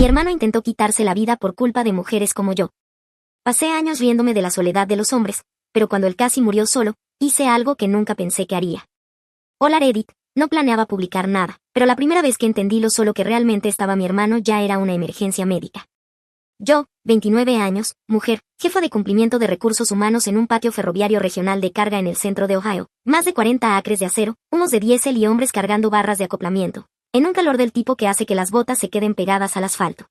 Mi hermano intentó quitarse la vida por culpa de mujeres como yo. Pasé años riéndome de la soledad de los hombres, pero cuando él casi murió solo, hice algo que nunca pensé que haría. Hola Reddit, no planeaba publicar nada, pero la primera vez que entendí lo solo que realmente estaba mi hermano ya era una emergencia médica. Yo, 29 años, mujer, jefa de cumplimiento de recursos humanos en un patio ferroviario regional de carga en el centro de Ohio, más de 40 acres de acero, humos de diésel y hombres cargando barras de acoplamiento, en un calor del tipo que hace que las botas se queden pegadas al asfalto.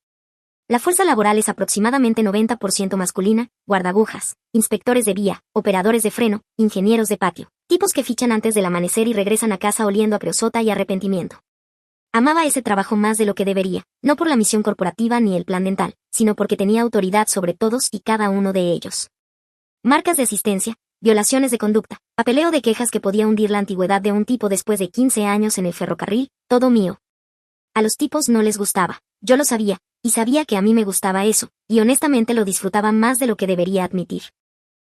La fuerza laboral es aproximadamente 90% masculina, guardagujas, inspectores de vía, operadores de freno, ingenieros de patio, tipos que fichan antes del amanecer y regresan a casa oliendo a creosota y arrepentimiento. Amaba ese trabajo más de lo que debería, no por la misión corporativa ni el plan dental, sino porque tenía autoridad sobre todos y cada uno de ellos. Marcas de asistencia, violaciones de conducta, papeleo de quejas que podía hundir la antigüedad de un tipo después de 15 años en el ferrocarril, todo mío. A los tipos no les gustaba, yo lo sabía, y sabía que a mí me gustaba eso, y honestamente lo disfrutaba más de lo que debería admitir.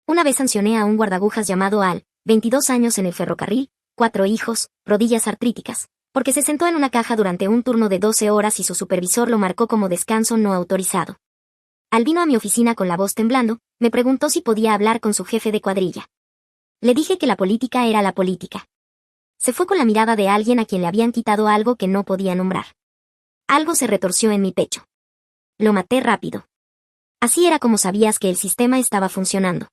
Una vez sancioné a un guardagujas llamado Al, 22 años en el ferrocarril, 4 hijos, rodillas artríticas, porque se sentó en una caja durante un turno de 12 horas y su supervisor lo marcó como descanso no autorizado. Al vino a mi oficina con la voz temblando, me preguntó si podía hablar con su jefe de cuadrilla. Le dije que la política era la política. Se fue con la mirada de alguien a quien le habían quitado algo que no podía nombrar. Algo se retorció en mi pecho. Lo maté rápido. Así era como sabías que el sistema estaba funcionando.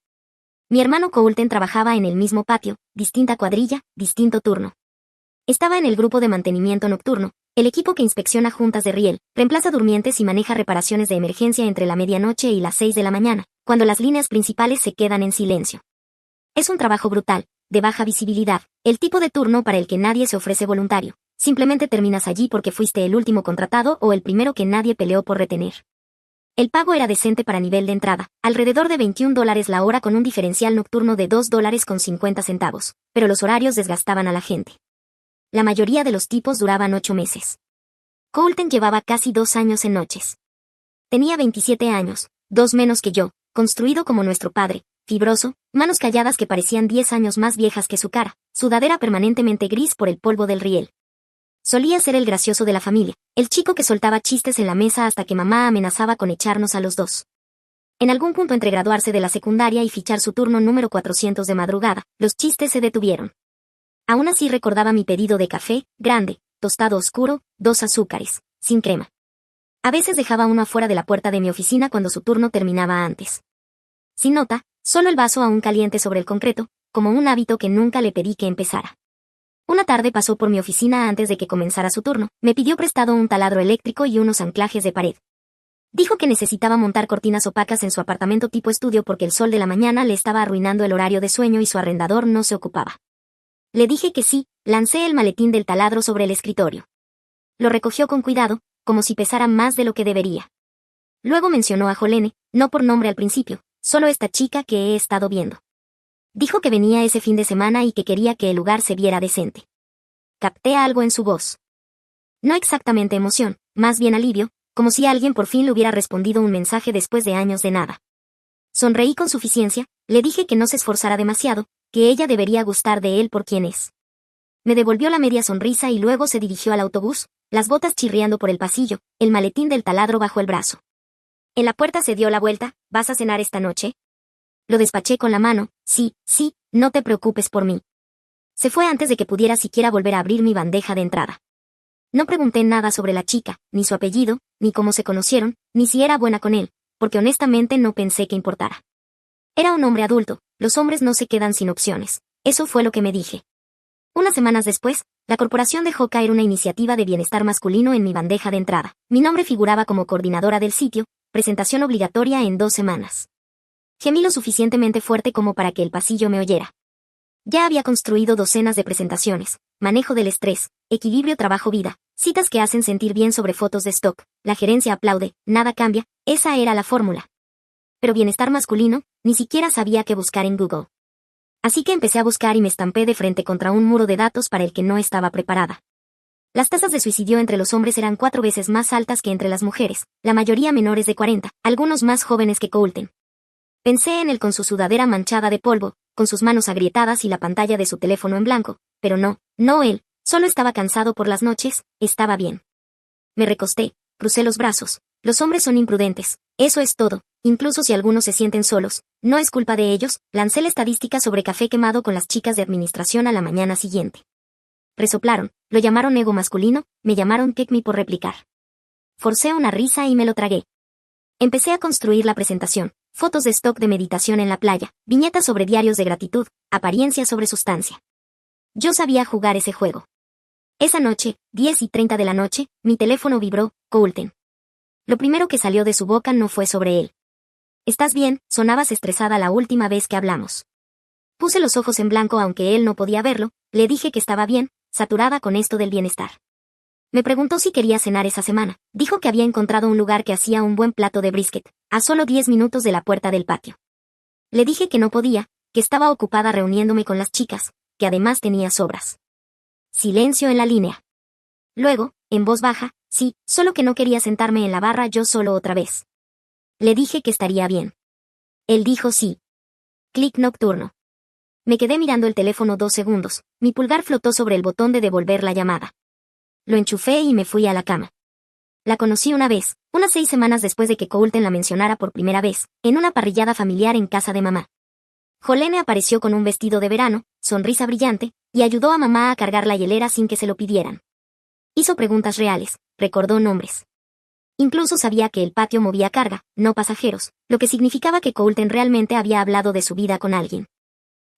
Mi hermano Colton trabajaba en el mismo patio, distinta cuadrilla, distinto turno. Estaba en el grupo de mantenimiento nocturno, el equipo que inspecciona juntas de riel, reemplaza durmientes y maneja reparaciones de emergencia entre la medianoche y las 6 de la mañana, cuando las líneas principales se quedan en silencio. Es un trabajo brutal, de baja visibilidad, el tipo de turno para el que nadie se ofrece voluntario. Simplemente terminas allí porque fuiste el último contratado o el primero que nadie peleó por retener. El pago era decente para nivel de entrada, alrededor de $21 la hora con un diferencial nocturno de $2.50, pero los horarios desgastaban a la gente. La mayoría de los tipos duraban 8 meses. Colton llevaba casi 2 años en noches. Tenía 27 años, 2 menos que yo, construido como nuestro padre, fibroso, manos calladas que parecían 10 años más viejas que su cara, sudadera permanentemente gris por el polvo del riel. Solía ser el gracioso de la familia, el chico que soltaba chistes en la mesa hasta que mamá amenazaba con echarnos a los dos. En algún punto entre graduarse de la secundaria y fichar su turno número 400 de madrugada, los chistes se detuvieron. Aún así recordaba mi pedido de café, grande, tostado oscuro, 2 azúcares, sin crema. A veces dejaba uno afuera de la puerta de mi oficina cuando su turno terminaba antes. Sin nota, solo el vaso aún caliente sobre el concreto, como un hábito que nunca le pedí que empezara. Una tarde pasó por mi oficina antes de que comenzara su turno, me pidió prestado un taladro eléctrico y unos anclajes de pared. Dijo que necesitaba montar cortinas opacas en su apartamento tipo estudio porque el sol de la mañana le estaba arruinando el horario de sueño y su arrendador no se ocupaba. Le dije que sí, lancé el maletín del taladro sobre el escritorio. Lo recogió con cuidado, como si pesara más de lo que debería. Luego mencionó a Jolene, no por nombre al principio, solo esta chica que he estado viendo. Dijo que venía ese fin de semana y que quería que el lugar se viera decente. Capté algo en su voz. No exactamente emoción, más bien alivio, como si alguien por fin le hubiera respondido un mensaje después de años de nada. Sonreí con suficiencia, le dije que no se esforzara demasiado, que ella debería gustar de él por quien es. Me devolvió la media sonrisa y luego se dirigió al autobús, las botas chirriando por el pasillo, el maletín del taladro bajo el brazo. En la puerta se dio la vuelta. ¿Vas a cenar esta noche? Lo despaché con la mano. Sí, no te preocupes por mí. Se fue antes de que pudiera siquiera volver a abrir mi bandeja de entrada. No pregunté nada sobre la chica, ni su apellido, ni cómo se conocieron, ni si era buena con él, porque honestamente no pensé que importara. Era un hombre adulto, los hombres no se quedan sin opciones, eso fue lo que me dije. Unas semanas después, la corporación dejó caer una iniciativa de bienestar masculino en mi bandeja de entrada. Mi nombre figuraba como coordinadora del sitio, presentación obligatoria en 2 semanas. Gemí lo suficientemente fuerte como para que el pasillo me oyera. Ya había construido docenas de presentaciones, manejo del estrés, equilibrio trabajo-vida, citas que hacen sentir bien sobre fotos de stock, la gerencia aplaude, nada cambia, esa era la fórmula. Pero bienestar masculino, ni siquiera sabía qué buscar en Google. Así que empecé a buscar y me estampé de frente contra un muro de datos para el que no estaba preparada. Las tasas de suicidio entre los hombres eran 4 veces más altas que entre las mujeres, la mayoría menores de 40, algunos más jóvenes que Colton. Pensé en él con su sudadera manchada de polvo, con sus manos agrietadas y la pantalla de su teléfono en blanco, pero no él, solo estaba cansado por las noches, estaba bien. Me recosté, crucé los brazos, Los hombres son imprudentes, eso es todo, incluso si algunos se sienten solos, no es culpa de ellos. Lancé la estadística sobre café quemado con las chicas de administración a la mañana siguiente. Resoplaron, lo llamaron ego masculino, me llamaron Kick Me por replicar. Forcé una risa y me lo tragué. Empecé a construir la presentación, fotos de stock de meditación en la playa, viñetas sobre diarios de gratitud, apariencia sobre sustancia. Yo sabía jugar ese juego. Esa noche, 10:30 de la noche, mi teléfono vibró, Colton. Lo primero que salió de su boca no fue sobre él. ¿Estás bien? Sonabas estresada la última vez que hablamos. Puse los ojos en blanco aunque él no podía verlo, le dije que estaba bien, saturada con esto del bienestar. Me preguntó si quería cenar esa semana, dijo que había encontrado un lugar que hacía un buen plato de brisket, a solo 10 minutos de la puerta del patio. Le dije que no podía, que estaba ocupada reuniéndome con las chicas, que además tenía sobras. Silencio en la línea. Luego, en voz baja, sí, solo que no quería sentarme en la barra yo solo otra vez. Le dije que estaría bien. Él dijo sí. Clic nocturno. Me quedé mirando el teléfono 2 segundos, mi pulgar flotó sobre el botón de devolver la llamada. Lo enchufé y me fui a la cama. La conocí una vez, unas 6 semanas después de que Colton la mencionara por primera vez, en una parrillada familiar en casa de mamá. Jolene apareció con un vestido de verano, sonrisa brillante, y ayudó a mamá a cargar la hielera sin que se lo pidieran. Hizo preguntas reales, recordó nombres. Incluso sabía que el patio movía carga, no pasajeros, lo que significaba que Colton realmente había hablado de su vida con alguien.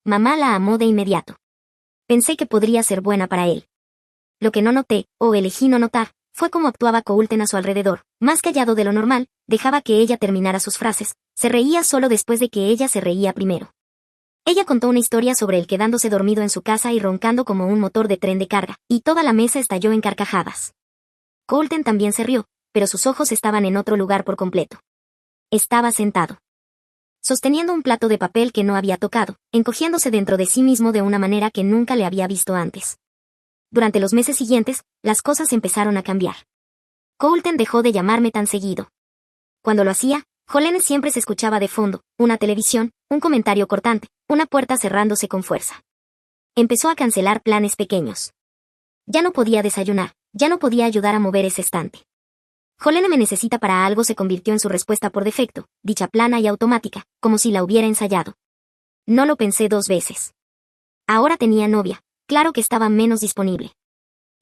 Mamá la amó de inmediato. Pensé que podría ser buena para él. Lo que no noté, o elegí no notar, fue cómo actuaba Colton a su alrededor, más callado de lo normal, dejaba que ella terminara sus frases, se reía solo después de que ella se reía primero. Ella contó una historia sobre él quedándose dormido en su casa y roncando como un motor de tren de carga, y toda la mesa estalló en carcajadas. Colton también se rió, pero sus ojos estaban en otro lugar por completo. Estaba sentado, sosteniendo un plato de papel que no había tocado, encogiéndose dentro de sí mismo de una manera que nunca le había visto antes. Durante los meses siguientes, las cosas empezaron a cambiar. Colton dejó de llamarme tan seguido. Cuando lo hacía, Jolene siempre se escuchaba de fondo, una televisión, un comentario cortante, una puerta cerrándose con fuerza. Empezó a cancelar planes pequeños. Ya no podía desayunar, ya no podía ayudar a mover ese estante. Jolene me necesita para algo se convirtió en su respuesta por defecto, dicha plana y automática, como si la hubiera ensayado. No lo pensé 2 veces. Ahora tenía novia, claro que estaba menos disponible.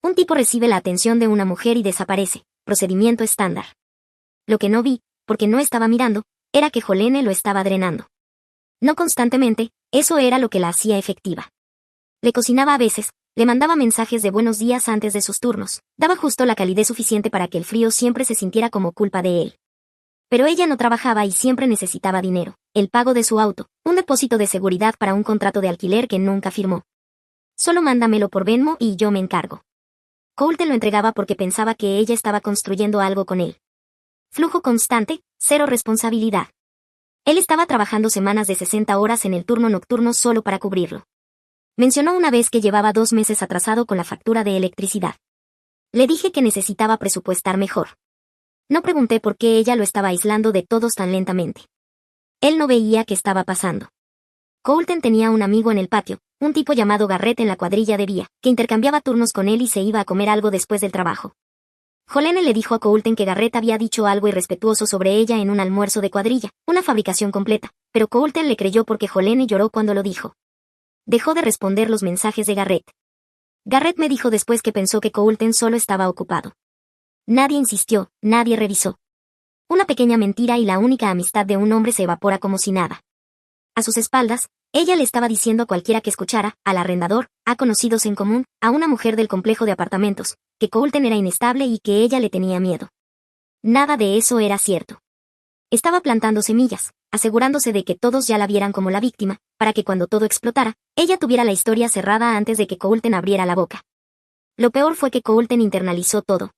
Un tipo recibe la atención de una mujer y desaparece, procedimiento estándar. Lo que no vi, porque no estaba mirando, era que Jolene lo estaba drenando. No constantemente, eso era lo que la hacía efectiva. Le cocinaba a veces, le mandaba mensajes de buenos días antes de sus turnos, daba justo la calidez suficiente para que el frío siempre se sintiera como culpa de él. Pero ella no trabajaba y siempre necesitaba dinero, el pago de su auto, un depósito de seguridad para un contrato de alquiler que nunca firmó. Solo mándamelo por Venmo y yo me encargo. Colton lo entregaba porque pensaba que ella estaba construyendo algo con él. Flujo constante, cero responsabilidad. Él estaba trabajando semanas de 60 horas en el turno nocturno solo para cubrirlo. Mencionó una vez que llevaba 2 meses atrasado con la factura de electricidad. Le dije que necesitaba presupuestar mejor. No pregunté por qué ella lo estaba aislando de todos tan lentamente. Él no veía qué estaba pasando. Colton tenía un amigo en el patio, un tipo llamado Garrett en la cuadrilla de Vía, que intercambiaba turnos con él y se iba a comer algo después del trabajo. Jolene le dijo a Colton que Garrett había dicho algo irrespetuoso sobre ella en un almuerzo de cuadrilla, una fabricación completa, pero Colton le creyó porque Jolene lloró cuando lo dijo. Dejó de responder los mensajes de Garrett. Garrett me dijo después que pensó que Colton solo estaba ocupado. Nadie insistió, nadie revisó. Una pequeña mentira y la única amistad de un hombre se evapora como si nada. A sus espaldas, ella le estaba diciendo a cualquiera que escuchara, al arrendador, a conocidos en común, a una mujer del complejo de apartamentos, que Colton era inestable y que ella le tenía miedo. Nada de eso era cierto. Estaba plantando semillas, asegurándose de que todos ya la vieran como la víctima, para que cuando todo explotara, ella tuviera la historia cerrada antes de que Colton abriera la boca. Lo peor fue que Colton internalizó todo.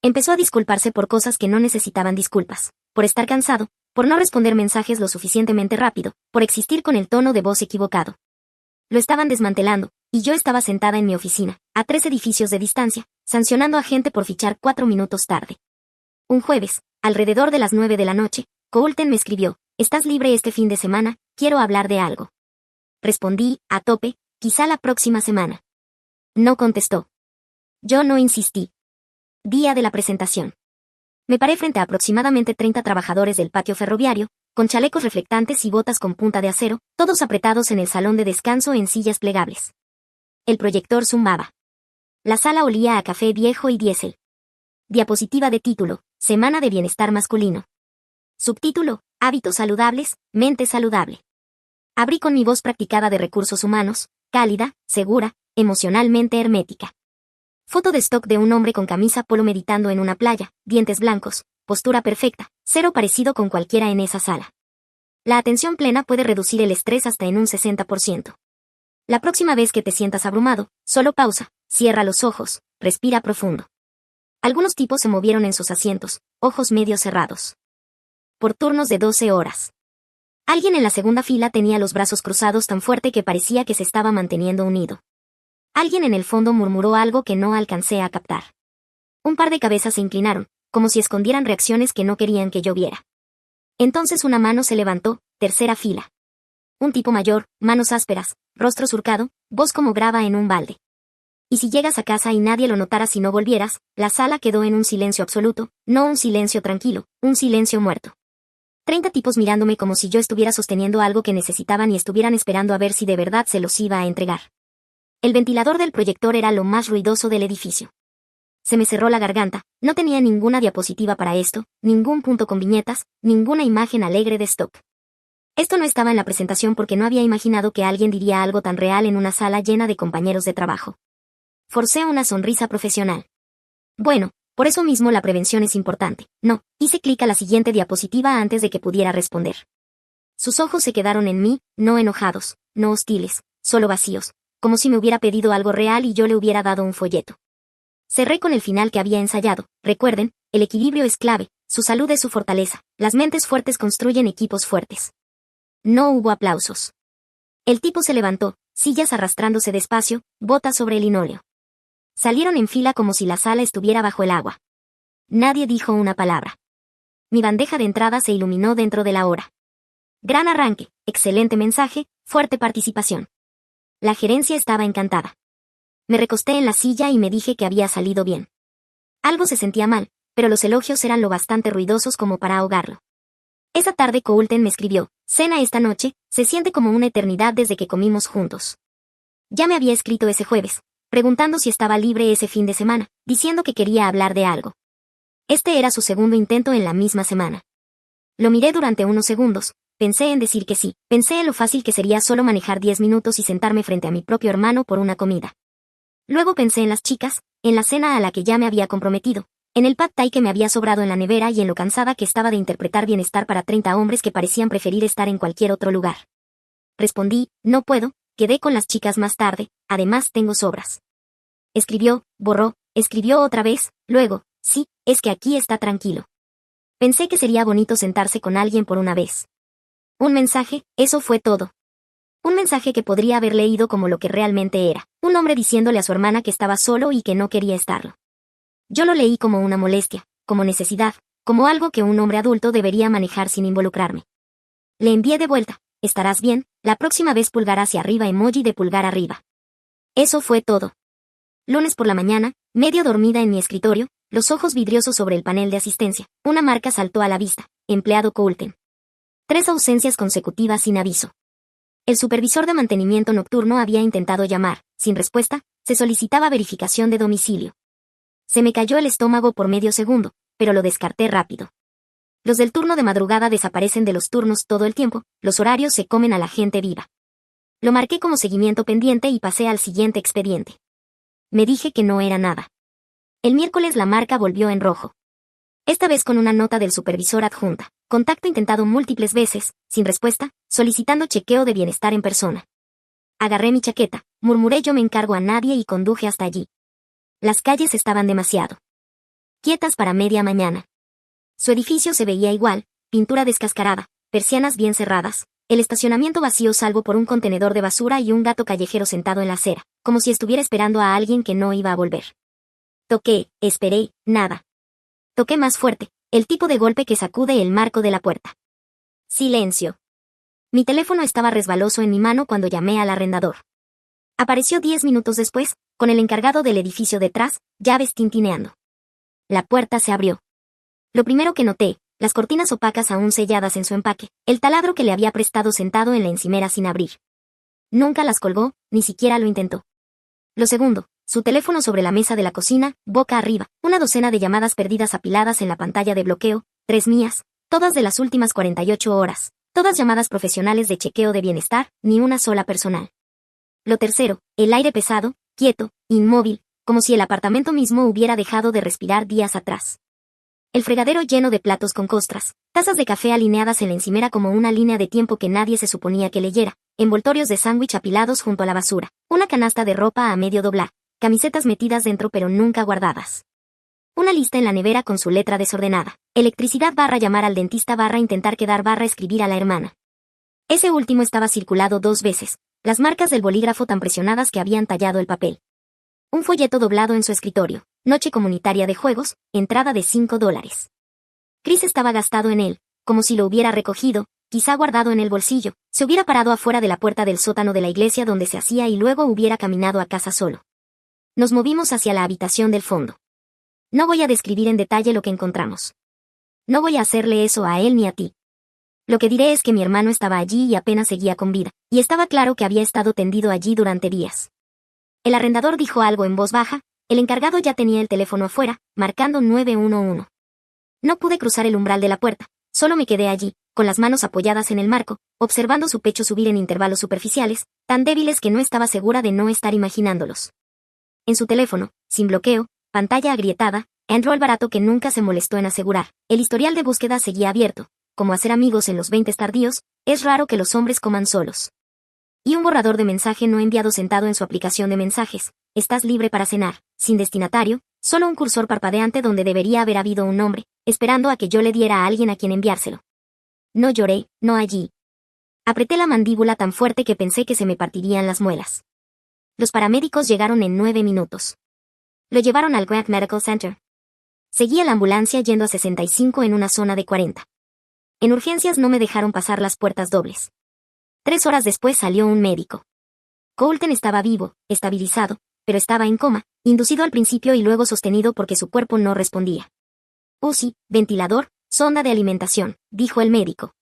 Empezó a disculparse por cosas que no necesitaban disculpas, por estar cansado, por no responder mensajes lo suficientemente rápido, por existir con el tono de voz equivocado. Lo estaban desmantelando, y yo estaba sentada en mi oficina, a 3 edificios de distancia, sancionando a gente por fichar 4 minutos tarde. Un jueves, alrededor de las 9 de la noche, Colton me escribió, ¿estás libre este fin de semana? Quiero hablar de algo. Respondí, a tope, quizá la próxima semana. No contestó. Yo no insistí. Día de la presentación. Me paré frente a aproximadamente 30 trabajadores del patio ferroviario, con chalecos reflectantes y botas con punta de acero, todos apretados en el salón de descanso en sillas plegables. El proyector zumbaba. La sala olía a café viejo y diésel. Diapositiva de título: Semana de Bienestar Masculino. Subtítulo: Hábitos saludables, mente saludable. Abrí con mi voz practicada de recursos humanos, cálida, segura, emocionalmente hermética. Foto de stock de un hombre con camisa polo meditando en una playa, dientes blancos, postura perfecta, cero parecido con cualquiera en esa sala. La atención plena puede reducir el estrés hasta en un 60%. La próxima vez que te sientas abrumado, solo pausa, cierra los ojos, respira profundo. Algunos tipos se movieron en sus asientos, ojos medio cerrados. Por turnos de 12 horas. Alguien en la segunda fila tenía los brazos cruzados tan fuerte que parecía que se estaba manteniendo unido. Alguien en el fondo murmuró algo que no alcancé a captar. Un par de cabezas se inclinaron, como si escondieran reacciones que no querían que yo viera. Entonces una mano se levantó, tercera fila. Un tipo mayor, manos ásperas, rostro surcado, voz como grava en un balde. Y si llegas a casa y nadie lo notara si no volvieras, la sala quedó en un silencio absoluto, no un silencio tranquilo, un silencio muerto. 30 tipos mirándome como si yo estuviera sosteniendo algo que necesitaban y estuvieran esperando a ver si de verdad se los iba a entregar. El ventilador del proyector era lo más ruidoso del edificio. Se me cerró la garganta, no tenía ninguna diapositiva para esto, ningún punto con viñetas, ninguna imagen alegre de stock. Esto no estaba en la presentación porque no había imaginado que alguien diría algo tan real en una sala llena de compañeros de trabajo. Forcé una sonrisa profesional. Bueno, por eso mismo la prevención es importante. No, hice clic a la siguiente diapositiva antes de que pudiera responder. Sus ojos se quedaron en mí, no enojados, no hostiles, solo vacíos, como si me hubiera pedido algo real y yo le hubiera dado un folleto. Cerré con el final que había ensayado. Recuerden, el equilibrio es clave, su salud es su fortaleza, las mentes fuertes construyen equipos fuertes. No hubo aplausos. El tipo se levantó, sillas arrastrándose despacio, botas sobre el linóleo. Salieron en fila como si la sala estuviera bajo el agua. Nadie dijo una palabra. Mi bandeja de entrada se iluminó dentro de la hora. Gran arranque, excelente mensaje, fuerte participación. La gerencia estaba encantada. Me recosté en la silla y me dije que había salido bien. Algo se sentía mal, pero los elogios eran lo bastante ruidosos como para ahogarlo. Esa tarde Coulton me escribió: cena esta noche, se siente como una eternidad desde que comimos juntos. Ya me había escrito ese jueves, preguntando si estaba libre ese fin de semana, diciendo que quería hablar de algo. Este era su segundo intento en la misma semana. Lo miré durante unos segundos. Pensé en decir que sí, pensé en lo fácil que sería solo manejar 10 minutos y sentarme frente a mi propio hermano por una comida. Luego pensé en las chicas, en la cena a la que ya me había comprometido, en el pad thai que me había sobrado en la nevera y en lo cansada que estaba de interpretar bienestar para 30 hombres que parecían preferir estar en cualquier otro lugar. Respondí: no puedo, quedé con las chicas más tarde, además tengo sobras. Escribió, borró, escribió otra vez, luego: sí, es que aquí está tranquilo. Pensé que sería bonito sentarse con alguien por una vez. Un mensaje, eso fue todo. Un mensaje que podría haber leído como lo que realmente era, un hombre diciéndole a su hermana que estaba solo y que no quería estarlo. Yo lo leí como una molestia, como necesidad, como algo que un hombre adulto debería manejar sin involucrarme. Le envié de vuelta: estarás bien, la próxima vez pulgar hacia arriba, emoji de pulgar arriba. Eso fue todo. Lunes por la mañana, medio dormida en mi escritorio, los ojos vidriosos sobre el panel de asistencia, una marca saltó a la vista: empleado Coulton. 3 ausencias consecutivas sin aviso. El supervisor de mantenimiento nocturno había intentado llamar, sin respuesta, se solicitaba verificación de domicilio. Se me cayó el estómago por medio segundo, pero lo descarté rápido. Los del turno de madrugada desaparecen de los turnos todo el tiempo, los horarios se comen a la gente viva. Lo marqué como seguimiento pendiente y pasé al siguiente expediente. Me dije que no era nada. El miércoles la marca volvió en rojo. Esta vez con una nota del supervisor adjunta: contacto intentado múltiples veces, sin respuesta, solicitando chequeo de bienestar en persona. Agarré mi chaqueta, murmuré yo me encargo a nadie y conduje hasta allí. Las calles estaban demasiado quietas para media mañana. Su edificio se veía igual, pintura descascarada, persianas bien cerradas, el estacionamiento vacío salvo por un contenedor de basura y un gato callejero sentado en la acera, como si estuviera esperando a alguien que no iba a volver. Toqué, esperé, nada. Toqué más fuerte, el tipo de golpe que sacude el marco de la puerta. Silencio. Mi teléfono estaba resbaloso en mi mano cuando llamé al arrendador. Apareció 10 minutos después, con el encargado del edificio detrás, llaves tintineando. La puerta se abrió. Lo primero que noté, las cortinas opacas aún selladas en su empaque, el taladro que le había prestado sentado en la encimera sin abrir. Nunca las colgó, ni siquiera lo intentó. Lo segundo, su teléfono sobre la mesa de la cocina, boca arriba, una docena de llamadas perdidas apiladas en la pantalla de bloqueo, 3 mías, todas de las últimas 48 horas, todas llamadas profesionales de chequeo de bienestar, ni una sola personal. Lo tercero, el aire pesado, quieto, inmóvil, como si el apartamento mismo hubiera dejado de respirar días atrás. El fregadero lleno de platos con costras, tazas de café alineadas en la encimera como una línea de tiempo que nadie se suponía que leyera, envoltorios de sándwich apilados junto a la basura, una canasta de ropa a medio doblar, camisetas metidas dentro pero nunca guardadas. Una lista en la nevera con su letra desordenada, electricidad / llamar al dentista / intentar quedar / escribir a la hermana. Ese último estaba circulado 2 veces, las marcas del bolígrafo tan presionadas que habían tallado el papel. Un folleto doblado en su escritorio, noche comunitaria de juegos, entrada de $5. Chris estaba gastado en él, como si lo hubiera recogido, quizá guardado en el bolsillo, se hubiera parado afuera de la puerta del sótano de la iglesia donde se hacía y luego hubiera caminado a casa solo. Nos movimos hacia la habitación del fondo. No voy a describir en detalle lo que encontramos. No voy a hacerle eso a él ni a ti. Lo que diré es que mi hermano estaba allí y apenas seguía con vida, y estaba claro que había estado tendido allí durante días. El arrendador dijo algo en voz baja, el encargado ya tenía el teléfono afuera, marcando 911. No pude cruzar el umbral de la puerta, solo me quedé allí, con las manos apoyadas en el marco, observando su pecho subir en intervalos superficiales, tan débiles que no estaba segura de no estar imaginándolos. En su teléfono, sin bloqueo, pantalla agrietada, entró el barato que nunca se molestó en asegurar. El historial de búsqueda seguía abierto. Como hacer amigos en los 20 tardíos, es raro que los hombres coman solos. Y un borrador de mensaje no enviado sentado en su aplicación de mensajes. Estás libre para cenar, sin destinatario, solo un cursor parpadeante donde debería haber habido un nombre, esperando a que yo le diera a alguien a quien enviárselo. No lloré, no allí. Apreté la mandíbula tan fuerte que pensé que se me partirían las muelas. Los paramédicos llegaron en 9 minutos. Lo llevaron al Grant Medical Center. Seguía la ambulancia yendo a 65 en una zona de 40. En urgencias no me dejaron pasar las puertas dobles. 3 horas después salió un médico. Colton estaba vivo, estabilizado, pero estaba en coma, inducido al principio y luego sostenido porque su cuerpo no respondía. UCI, ventilador, sonda de alimentación, dijo el médico.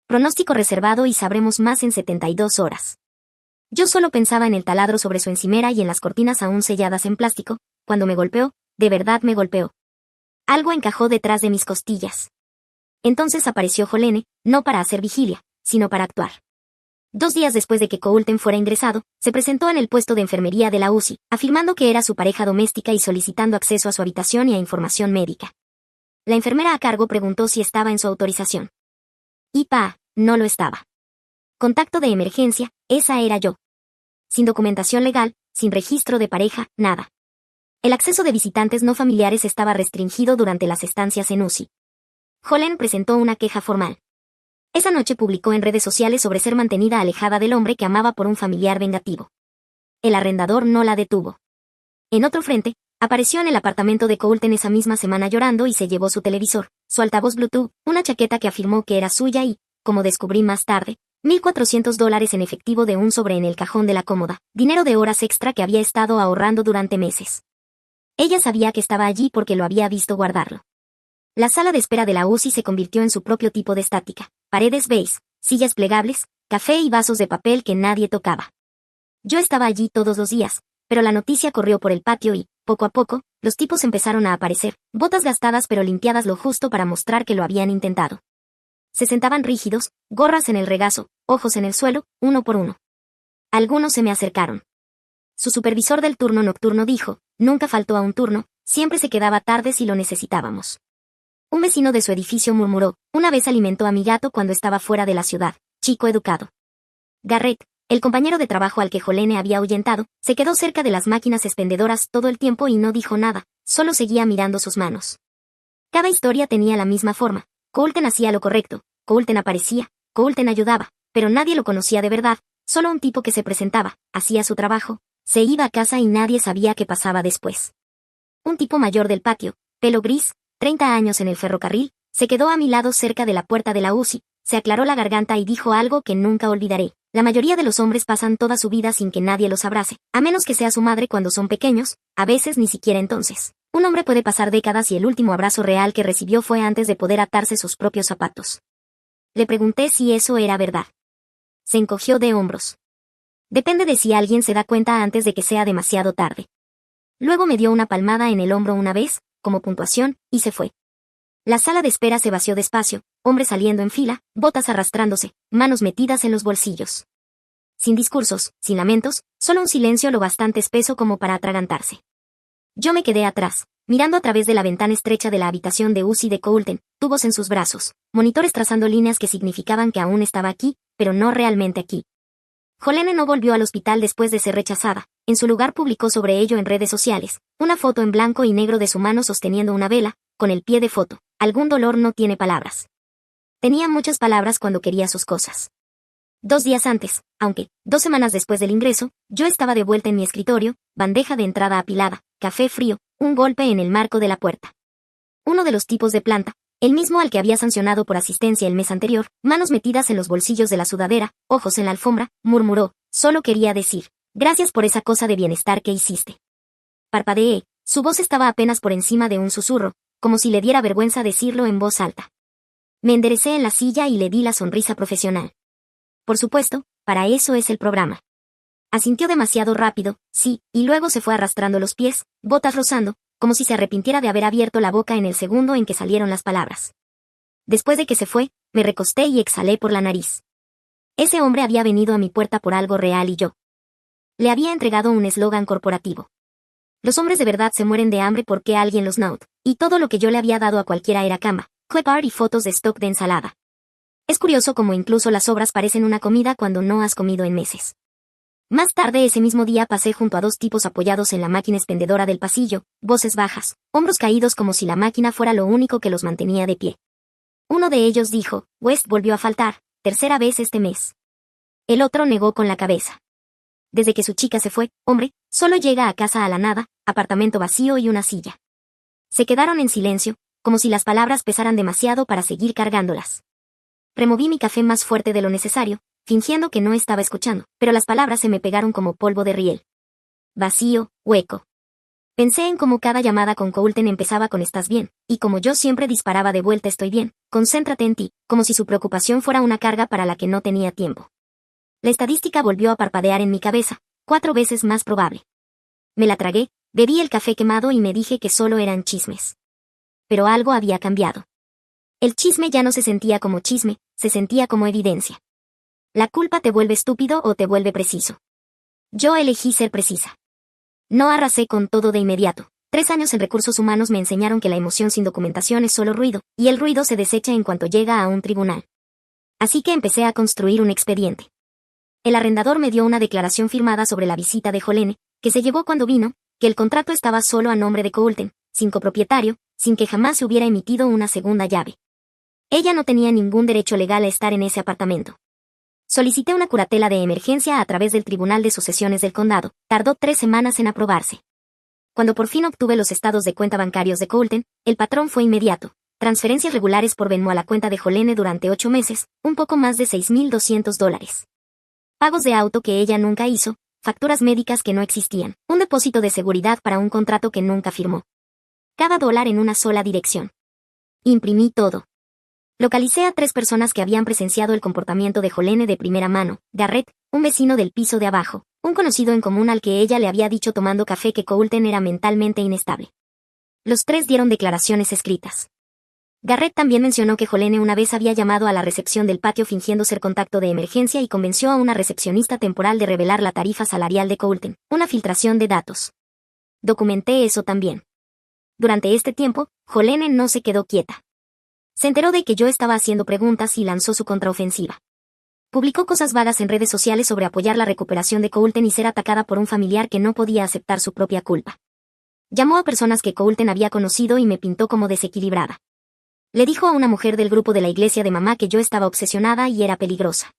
Pronóstico reservado y sabremos más en 72 horas. Yo solo pensaba en el taladro sobre su encimera y en las cortinas aún selladas en plástico, cuando me golpeó, de verdad me golpeó. Algo encajó detrás de mis costillas. Entonces apareció Jolene, no para hacer vigilia, sino para actuar. 2 días después de que Colton fuera ingresado, se presentó en el puesto de enfermería de la UCI, afirmando que era su pareja doméstica y solicitando acceso a su habitación y a información médica. La enfermera a cargo preguntó si estaba en su autorización. No lo estaba. Contacto de emergencia, esa era yo. Sin documentación legal, sin registro de pareja, nada. El acceso de visitantes no familiares estaba restringido durante las estancias en UCI. Jolene presentó una queja formal. Esa noche publicó en redes sociales sobre ser mantenida alejada del hombre que amaba por un familiar vengativo. El arrendador no la detuvo. En otro frente, apareció en el apartamento de Colton esa misma semana llorando y se llevó su televisor, su altavoz Bluetooth, una chaqueta que afirmó que era suya y, como descubrí más tarde, $1,400 en efectivo de un sobre en el cajón de la cómoda, dinero de horas extra que había estado ahorrando durante meses. Ella sabía que estaba allí porque lo había visto guardarlo. La sala de espera de la UCI se convirtió en su propio tipo de estática, paredes beige, sillas plegables, café y vasos de papel que nadie tocaba. Yo estaba allí todos los días, pero la noticia corrió por el patio y, poco a poco, los tipos empezaron a aparecer, botas gastadas pero limpiadas lo justo para mostrar que lo habían intentado. Se sentaban rígidos, gorras en el regazo, ojos en el suelo, uno por uno. Algunos se me acercaron. Su supervisor del turno nocturno dijo, nunca faltó a un turno, siempre se quedaba tarde si lo necesitábamos. Un vecino de su edificio murmuró, una vez alimentó a mi gato cuando estaba fuera de la ciudad, chico educado. Garrett, el compañero de trabajo al que Jolene había ahuyentado, se quedó cerca de las máquinas expendedoras todo el tiempo y no dijo nada, solo seguía mirando sus manos. Cada historia tenía la misma forma. Colton hacía lo correcto, Colton aparecía, Colton ayudaba, pero nadie lo conocía de verdad, solo un tipo que se presentaba, hacía su trabajo, se iba a casa y nadie sabía qué pasaba después. Un tipo mayor del patio, pelo gris, 30 años en el ferrocarril, se quedó a mi lado cerca de la puerta de la UCI, se aclaró la garganta y dijo algo que nunca olvidaré. La mayoría de los hombres pasan toda su vida sin que nadie los abrace, a menos que sea su madre cuando son pequeños, a veces ni siquiera entonces. Un hombre puede pasar décadas y el último abrazo real que recibió fue antes de poder atarse sus propios zapatos. Le pregunté si eso era verdad. Se encogió de hombros. Depende de si alguien se da cuenta antes de que sea demasiado tarde. Luego me dio una palmada en el hombro una vez, como puntuación, y se fue. La sala de espera se vació despacio, hombres saliendo en fila, botas arrastrándose, manos metidas en los bolsillos. Sin discursos, sin lamentos, solo un silencio lo bastante espeso como para atragantarse. Yo me quedé atrás, mirando a través de la ventana estrecha de la habitación de UCI de Coulton, tubos en sus brazos, monitores trazando líneas que significaban que aún estaba aquí, pero no realmente aquí. Jolene no volvió al hospital después de ser rechazada. En su lugar publicó sobre ello en redes sociales, una foto en blanco y negro de su mano sosteniendo una vela, con el pie de foto. Algún dolor no tiene palabras. Tenía muchas palabras cuando quería sus cosas. 2 días antes, aunque, 2 semanas después del ingreso, yo estaba de vuelta en mi escritorio, bandeja de entrada apilada, café frío, un golpe en el marco de la puerta. Uno de los tipos de planta, el mismo al que había sancionado por asistencia el mes anterior, manos metidas en los bolsillos de la sudadera, ojos en la alfombra, murmuró, solo quería decir, gracias por esa cosa de bienestar que hiciste. Parpadeé, su voz estaba apenas por encima de un susurro, como si le diera vergüenza decirlo en voz alta. Me enderecé en la silla y le di la sonrisa profesional. Por supuesto, para eso es el programa. Asintió demasiado rápido, sí, y luego se fue arrastrando los pies, botas rozando, como si se arrepintiera de haber abierto la boca en el segundo en que salieron las palabras. Después de que se fue, me recosté y exhalé por la nariz. Ese hombre había venido a mi puerta por algo real y yo le había entregado un eslogan corporativo. Los hombres de verdad se mueren de hambre porque alguien los note, y todo lo que yo le había dado a cualquiera era cama, clip art y fotos de stock de ensalada. Es curioso cómo incluso las sobras parecen una comida cuando no has comido en meses. Más tarde ese mismo día pasé junto a 2 tipos apoyados en la máquina expendedora del pasillo, voces bajas, hombros caídos como si la máquina fuera lo único que los mantenía de pie. Uno de ellos dijo, West volvió a faltar, 3ª vez este mes. El otro negó con la cabeza. Desde que su chica se fue, hombre, solo llega a casa a la nada, apartamento vacío y una silla. Se quedaron en silencio, como si las palabras pesaran demasiado para seguir cargándolas. Removí mi café más fuerte de lo necesario, fingiendo que no estaba escuchando, pero las palabras se me pegaron como polvo de riel. Vacío, hueco. Pensé en cómo cada llamada con Coulton empezaba con «¿Estás bien?», y como yo siempre disparaba de vuelta «Estoy bien, concéntrate en ti», como si su preocupación fuera una carga para la que no tenía tiempo. La estadística volvió a parpadear en mi cabeza, 4 veces más probable. Me la tragué, bebí el café quemado y me dije que solo eran chismes. Pero algo había cambiado. El chisme ya no se sentía como chisme, se sentía como evidencia. La culpa te vuelve estúpido o te vuelve preciso. Yo elegí ser precisa. No arrasé con todo de inmediato. 3 años en recursos humanos me enseñaron que la emoción sin documentación es solo ruido, y el ruido se desecha en cuanto llega a un tribunal. Así que empecé a construir un expediente. El arrendador me dio una declaración firmada sobre la visita de Jolene, que se llevó cuando vino, que el contrato estaba solo a nombre de Coulton, sin copropietario, sin que jamás se hubiera emitido una segunda llave. Ella no tenía ningún derecho legal a estar en ese apartamento. Solicité una curatela de emergencia a través del Tribunal de Sucesiones del Condado, tardó 3 semanas en aprobarse. Cuando por fin obtuve los estados de cuenta bancarios de Coulton, el patrón fue inmediato. Transferencias regulares por Venmo a la cuenta de Jolene durante 8 meses, un poco más de $6,200. Pagos de auto que ella nunca hizo, facturas médicas que no existían, un depósito de seguridad para un contrato que nunca firmó. Cada dólar en una sola dirección. Imprimí todo. Localicé a 3 personas que habían presenciado el comportamiento de Jolene de primera mano, Garrett, un vecino del piso de abajo, un conocido en común al que ella le había dicho tomando café que Coulton era mentalmente inestable. Los 3 dieron declaraciones escritas. Garrett también mencionó que Jolene una vez había llamado a la recepción del patio fingiendo ser contacto de emergencia y convenció a una recepcionista temporal de revelar la tarifa salarial de Coulton, una filtración de datos. Documenté eso también. Durante este tiempo, Jolene no se quedó quieta. Se enteró de que yo estaba haciendo preguntas y lanzó su contraofensiva. Publicó cosas vagas en redes sociales sobre apoyar la recuperación de Coulton y ser atacada por un familiar que no podía aceptar su propia culpa. Llamó a personas que Coulton había conocido y me pintó como desequilibrada. Le dijo a una mujer del grupo de la iglesia de mamá que yo estaba obsesionada y era peligrosa.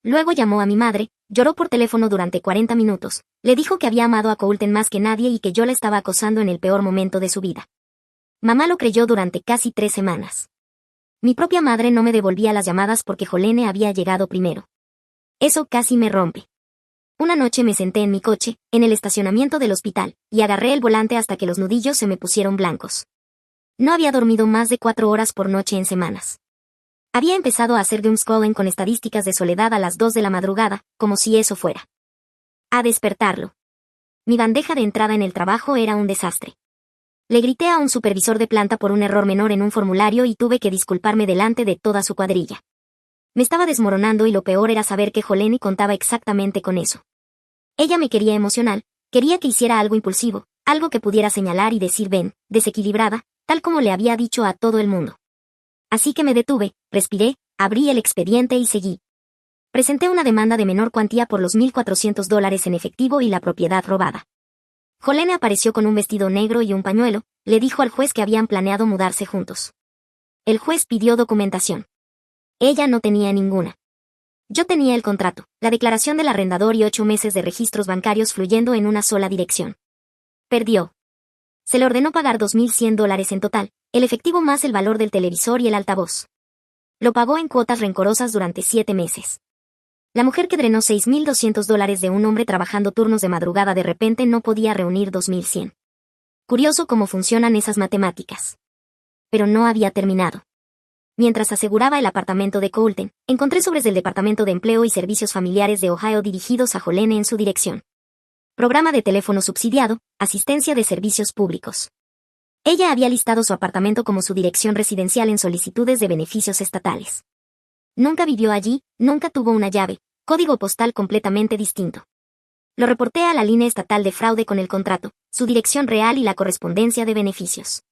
Luego llamó a mi madre, lloró por teléfono durante 40 minutos, le dijo que había amado a Coulton más que nadie y que yo la estaba acosando en el peor momento de su vida. Mamá lo creyó durante casi 3 semanas. Mi propia madre no me devolvía las llamadas porque Jolene había llegado primero. Eso casi me rompe. Una noche me senté en mi coche, en el estacionamiento del hospital, y agarré el volante hasta que los nudillos se me pusieron blancos. No había dormido más de 4 horas por noche en semanas. Había empezado a hacer doomscrolling con estadísticas de soledad a las 2 de la madrugada, como si eso fuera a despertarlo. Mi bandeja de entrada en el trabajo era un desastre. Le grité a un supervisor de planta por un error menor en un formulario y tuve que disculparme delante de toda su cuadrilla. Me estaba desmoronando y lo peor era saber que Jolene contaba exactamente con eso. Ella me quería emocional, quería que hiciera algo impulsivo, algo que pudiera señalar y decir ven, desequilibrada, tal como le había dicho a todo el mundo. Así que me detuve, respiré, abrí el expediente y seguí. Presenté una demanda de menor cuantía por los $1,400 en efectivo y la propiedad robada. Jolene apareció con un vestido negro y un pañuelo, le dijo al juez que habían planeado mudarse juntos. El juez pidió documentación. Ella no tenía ninguna. Yo tenía el contrato, la declaración del arrendador y 8 meses de registros bancarios fluyendo en una sola dirección. Perdió. Se le ordenó pagar $2,100 en total, el efectivo más el valor del televisor y el altavoz. Lo pagó en cuotas rencorosas durante 7 meses. La mujer que drenó $6,200 de un hombre trabajando turnos de madrugada de repente no podía reunir 2,100. Curioso cómo funcionan esas matemáticas. Pero no había terminado. Mientras aseguraba el apartamento de Colton, encontré sobres del Departamento de Empleo y Servicios Familiares de Ohio dirigidos a Jolene en su dirección. Programa de teléfono subsidiado, asistencia de servicios públicos. Ella había listado su apartamento como su dirección residencial en solicitudes de beneficios estatales. Nunca vivió allí, nunca tuvo una llave, código postal completamente distinto. Lo reporté a la línea estatal de fraude con el contrato, su dirección real y la correspondencia de beneficios.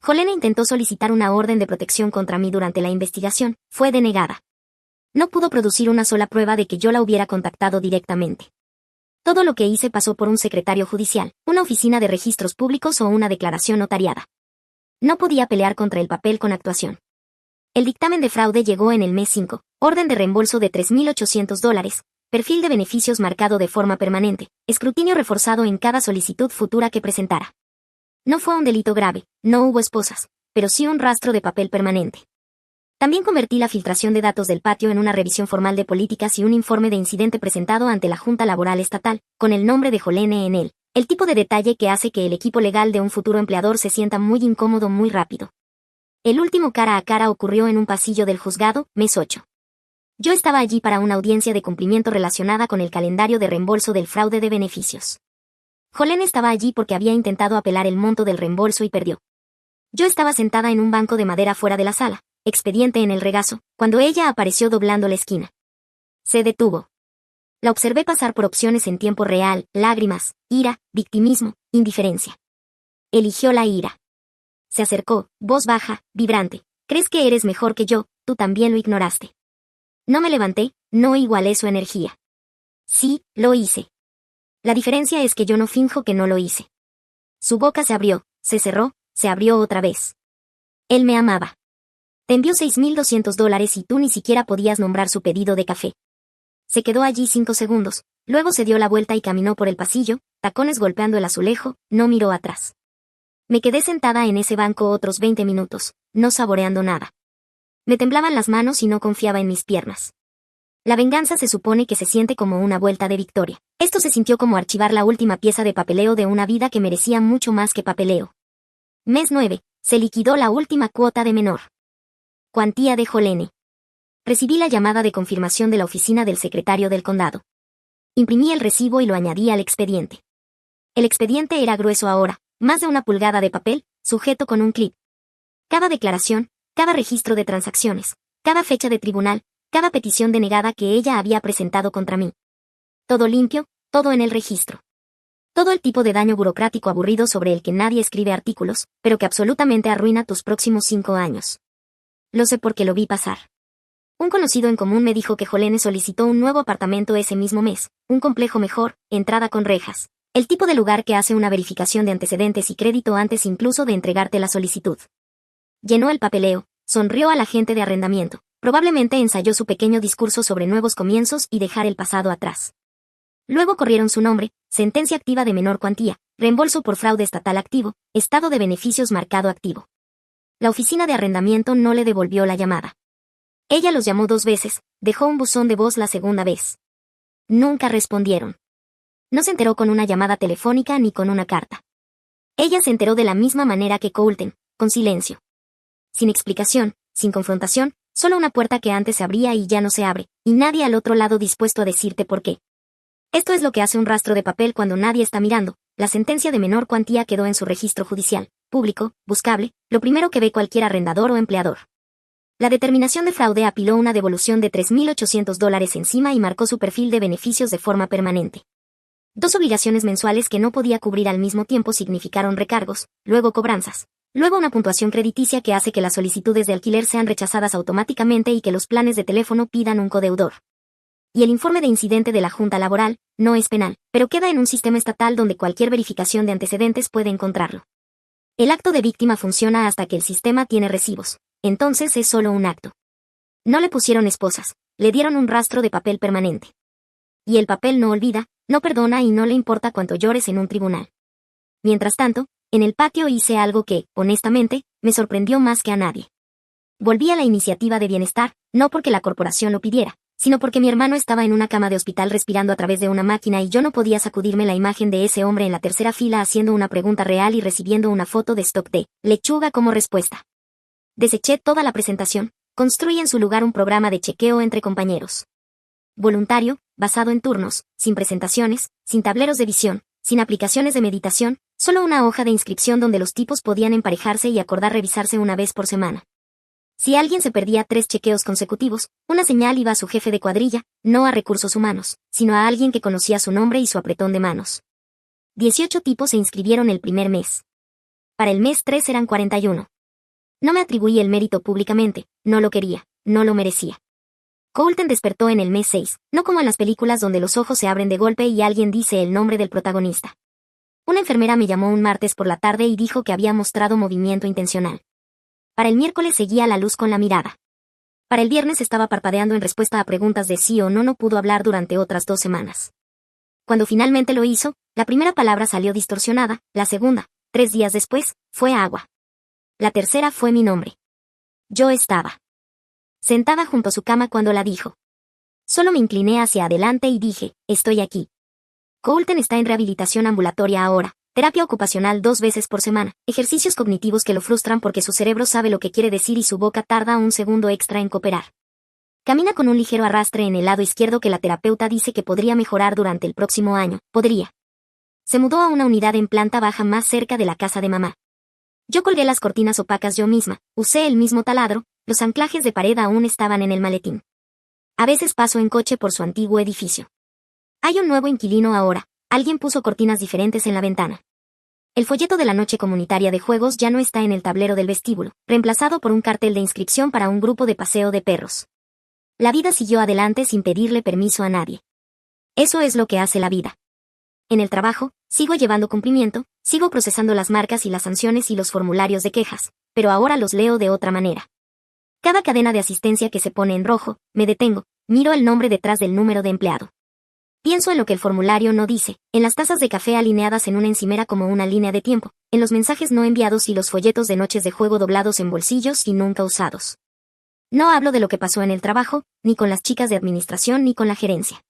Jolene intentó solicitar una orden de protección contra mí durante la investigación, fue denegada. No pudo producir una sola prueba de que yo la hubiera contactado directamente. Todo lo que hice pasó por un secretario judicial, una oficina de registros públicos o una declaración notariada. No podía pelear contra el papel con actuación. El dictamen de fraude llegó en el mes 5, orden de reembolso de $3,800, perfil de beneficios marcado de forma permanente, escrutinio reforzado en cada solicitud futura que presentara. No fue un delito grave, no hubo esposas, pero sí un rastro de papel permanente. También convertí la filtración de datos del patio en una revisión formal de políticas y un informe de incidente presentado ante la Junta Laboral Estatal, con el nombre de Jolene en él, el tipo de detalle que hace que el equipo legal de un futuro empleador se sienta muy incómodo muy rápido. El último cara a cara ocurrió en un pasillo del juzgado, mes 8. Yo estaba allí para una audiencia de cumplimiento relacionada con el calendario de reembolso del fraude de beneficios. Jolene estaba allí porque había intentado apelar el monto del reembolso y perdió. Yo estaba sentada en un banco de madera fuera de la sala, expediente en el regazo, cuando ella apareció doblando la esquina. Se detuvo. La observé pasar por opciones en tiempo real, lágrimas, ira, victimismo, indiferencia. Eligió la ira. Se acercó, voz baja, vibrante. ¿Crees que eres mejor que yo? Tú también lo ignoraste. No me levanté, no igualé su energía. Sí, lo hice. La diferencia es que yo no finjo que no lo hice. Su boca se abrió, se cerró, se abrió otra vez. Él me amaba. Te envió $6,200 y tú ni siquiera podías nombrar su pedido de café. Se quedó allí 5 segundos, luego se dio la vuelta y caminó por el pasillo, tacones golpeando el azulejo, no miró atrás. Me quedé sentada en ese banco otros 20 minutos, no saboreando nada. Me temblaban las manos y no confiaba en mis piernas. La venganza se supone que se siente como una vuelta de victoria. Esto se sintió como archivar la última pieza de papeleo de una vida que merecía mucho más que papeleo. Mes 9, se liquidó la última cuota de menor cuantía de Jolene. Recibí la llamada de confirmación de la oficina del secretario del condado. Imprimí el recibo y lo añadí al expediente. El expediente era grueso ahora, más de 1 pulgada de papel, sujeto con un clip. Cada declaración, cada registro de transacciones, cada fecha de tribunal, cada petición denegada que ella había presentado contra mí. Todo limpio, todo en el registro. Todo el tipo de daño burocrático aburrido sobre el que nadie escribe artículos, pero que absolutamente arruina tus próximos 5 años. Lo sé porque lo vi pasar. Un conocido en común me dijo que Jolene solicitó un nuevo apartamento ese mismo mes, un complejo mejor, entrada con rejas. El tipo de lugar que hace una verificación de antecedentes y crédito antes incluso de entregarte la solicitud. Llenó el papeleo, sonrió al agente de arrendamiento, probablemente ensayó su pequeño discurso sobre nuevos comienzos y dejar el pasado atrás. Luego corrieron su nombre, sentencia activa de menor cuantía, reembolso por fraude estatal activo, estado de beneficios marcado activo. La oficina de arrendamiento no le devolvió la llamada. Ella los llamó 2 veces, dejó un buzón de voz la segunda vez. nunca respondieron. No se enteró con una llamada telefónica ni con una carta. Ella se enteró de la misma manera que Coulton, con silencio. Sin explicación, sin confrontación, solo una puerta que antes se abría y ya no se abre, y nadie al otro lado dispuesto a decirte por qué. Esto es lo que hace un rastro de papel cuando nadie está mirando. La sentencia de menor cuantía quedó en su registro judicial, público, buscable, lo primero que ve cualquier arrendador o empleador. La determinación de fraude apiló una devolución de $3,800 encima y marcó su perfil de beneficios de forma permanente. 2 obligaciones mensuales que no podía cubrir al mismo tiempo significaron recargos, luego cobranzas, luego una puntuación crediticia que hace que las solicitudes de alquiler sean rechazadas automáticamente y que los planes de teléfono pidan un codeudor. Y el informe de incidente de la Junta Laboral no es penal, pero queda en un sistema estatal donde cualquier verificación de antecedentes puede encontrarlo. El acto de víctima funciona hasta que el sistema tiene recibos, entonces es solo un acto. No le pusieron esposas, le dieron un rastro de papel permanente. Y el papel no olvida, no perdona y no le importa cuánto llores en un tribunal. Mientras tanto, en el patio hice algo que, honestamente, me sorprendió más que a nadie. Volví a la iniciativa de bienestar, no porque la corporación lo pidiera, sino porque mi hermano estaba en una cama de hospital respirando a través de una máquina y yo no podía sacudirme la imagen de ese hombre en la tercera fila haciendo una pregunta real y recibiendo una foto de stock de lechuga como respuesta. Deseché toda la presentación, construí en su lugar un programa de chequeo entre compañeros. Voluntario, basado en turnos, sin presentaciones, sin tableros de visión, sin aplicaciones de meditación, solo una hoja de inscripción donde los tipos podían emparejarse y acordar revisarse una vez por semana. Si alguien se perdía 3 chequeos consecutivos, una señal iba a su jefe de cuadrilla, no a recursos humanos, sino a alguien que conocía su nombre y su apretón de manos. 18 tipos se inscribieron el primer mes. Para el mes 3 eran 41. No me atribuí el mérito públicamente, no lo quería, no lo merecía. Coulton despertó en el mes 6, no como en las películas donde los ojos se abren de golpe y alguien dice el nombre del protagonista. Una enfermera me llamó un martes por la tarde y dijo que había mostrado movimiento intencional. Para el miércoles seguía la luz con la mirada. Para el viernes estaba parpadeando en respuesta a preguntas de sí o no. No pudo hablar durante otras 2 semanas. Cuando finalmente lo hizo, la primera palabra salió distorsionada, la segunda, 3 días después, fue agua. La tercera fue mi nombre. Yo estaba sentada junto a su cama cuando la dijo. Solo me incliné hacia adelante y dije, estoy aquí. Coulton está en rehabilitación ambulatoria ahora, terapia ocupacional 2 veces por semana, ejercicios cognitivos que lo frustran porque su cerebro sabe lo que quiere decir y su boca tarda un segundo extra en cooperar. Camina con un ligero arrastre en el lado izquierdo que la terapeuta dice que podría mejorar durante el próximo año, podría. Se mudó a una unidad en planta baja más cerca de la casa de mamá. Yo colgué las cortinas opacas yo misma, usé el mismo taladro, los anclajes de pared aún estaban en el maletín. A veces paso en coche por su antiguo edificio. Hay un nuevo inquilino ahora, alguien puso cortinas diferentes en la ventana. El folleto de la noche comunitaria de juegos ya no está en el tablero del vestíbulo, reemplazado por un cartel de inscripción para un grupo de paseo de perros. La vida siguió adelante sin pedirle permiso a nadie. Eso es lo que hace la vida. En el trabajo, sigo llevando cumplimiento, sigo procesando las marcas y las sanciones y los formularios de quejas, pero ahora los leo de otra manera. Cada cadena de asistencia que se pone en rojo, me detengo, miro el nombre detrás del número de empleado. Pienso en lo que el formulario no dice, en las tazas de café alineadas en una encimera como una línea de tiempo, en los mensajes no enviados y los folletos de noches de juego doblados en bolsillos y nunca usados. No hablo de lo que pasó en el trabajo, ni con las chicas de administración ni con la gerencia.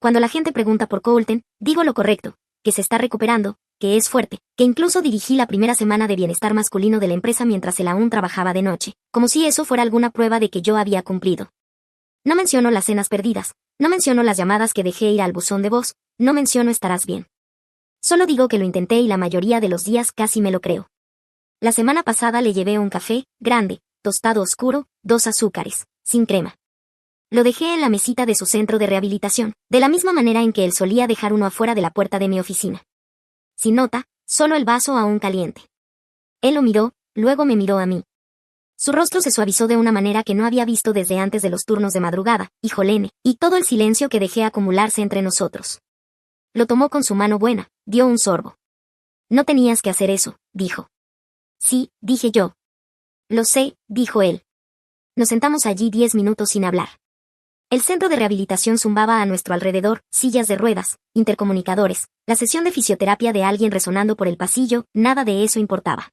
Cuando la gente pregunta por Coulton, digo lo correcto, que se está recuperando, que es fuerte, que incluso dirigí la primera semana de bienestar masculino de la empresa mientras él aún trabajaba de noche, como si eso fuera alguna prueba de que yo había cumplido. No menciono las cenas perdidas, no menciono las llamadas que dejé ir al buzón de voz, no menciono estarás bien. Solo digo que lo intenté y la mayoría de los días casi me lo creo. La semana pasada le llevé un café, grande, tostado oscuro, 2 azúcares, sin crema. Lo dejé en la mesita de su centro de rehabilitación, de la misma manera en que él solía dejar uno afuera de la puerta de mi oficina. Sin nota, solo el vaso aún caliente. Él lo miró, luego me miró a mí. Su rostro se suavizó de una manera que no había visto desde antes de los turnos de madrugada, y Jolene, y todo el silencio que dejé acumularse entre nosotros. Lo tomó con su mano buena, dio un sorbo. No tenías que hacer eso, dijo. Sí, dije yo. Lo sé, dijo él. Nos sentamos allí 10 minutos sin hablar. El centro de rehabilitación zumbaba a nuestro alrededor, sillas de ruedas, intercomunicadores, la sesión de fisioterapia de alguien resonando por el pasillo, nada de eso importaba.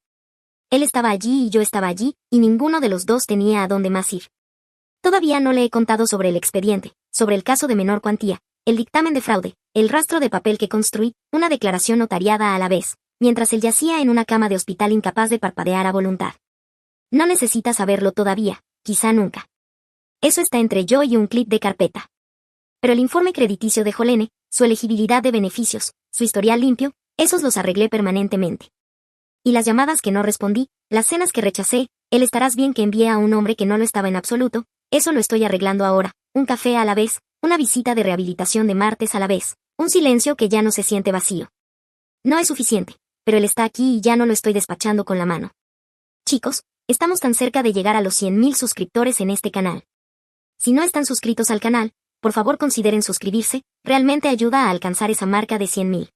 Él estaba allí y yo estaba allí, y ninguno de los dos tenía a dónde más ir. Todavía no le he contado sobre el expediente, sobre el caso de menor cuantía, el dictamen de fraude, el rastro de papel que construí, una declaración notariada a la vez, mientras él yacía en una cama de hospital incapaz de parpadear a voluntad. No necesitas saberlo todavía, quizá nunca. Eso está entre yo y un clip de carpeta. Pero el informe crediticio de Jolene, su elegibilidad de beneficios, su historial limpio, esos los arreglé permanentemente. Y las llamadas que no respondí, las cenas que rechacé, el estarás bien que envié a un hombre que no lo estaba en absoluto, eso lo estoy arreglando ahora, un café a la vez, una visita de rehabilitación de martes a la vez, un silencio que ya no se siente vacío. No es suficiente, pero él está aquí y ya no lo estoy despachando con la mano. Chicos, estamos tan cerca de llegar a los 100.000 suscriptores en este canal. Si no están suscritos al canal, por favor consideren suscribirse, realmente ayuda a alcanzar esa marca de 100.000.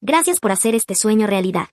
Gracias por hacer este sueño realidad.